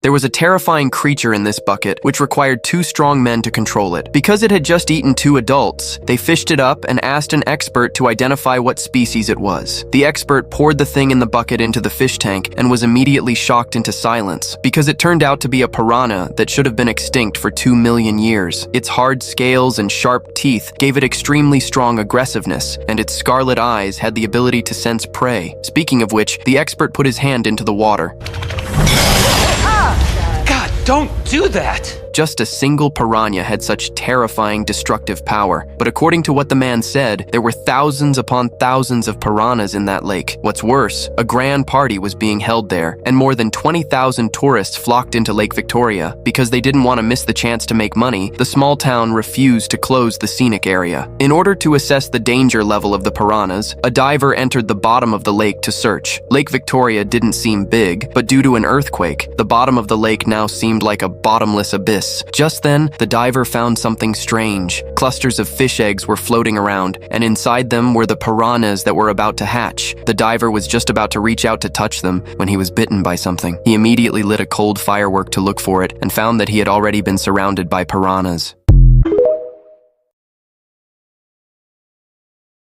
There was a terrifying creature in this bucket, which required 2 strong men to control it. Because it had just eaten 2 adults, they fished it up and asked an expert to identify what species it was. The expert poured the thing in the bucket into the fish tank and was immediately shocked into silence, because it turned out to be a piranha that should have been extinct for 2 million years. Its hard scales and sharp teeth gave it extremely strong aggressiveness, and its scarlet eyes had the ability to sense prey. Speaking of which, the expert put his hand into the water. God, don't do that! Just a single piranha had such terrifying, destructive power. But according to what the man said, there were thousands upon thousands of piranhas in that lake. What's worse, a grand party was being held there, and more than 20,000 tourists flocked into Lake Victoria. Because they didn't want to miss the chance to make money, the small town refused to close the scenic area. In order to assess the danger level of the piranhas, a diver entered the bottom of the lake to search. Lake Victoria didn't seem big, but due to an earthquake, the bottom of the lake now seemed like a bottomless abyss. Just then, the diver found something strange. Clusters of fish eggs were floating around, and inside them were the piranhas that were about to hatch. The diver was just about to reach out to touch them when he was bitten by something. He immediately lit a cold firework to look for it and found that he had already been surrounded by piranhas.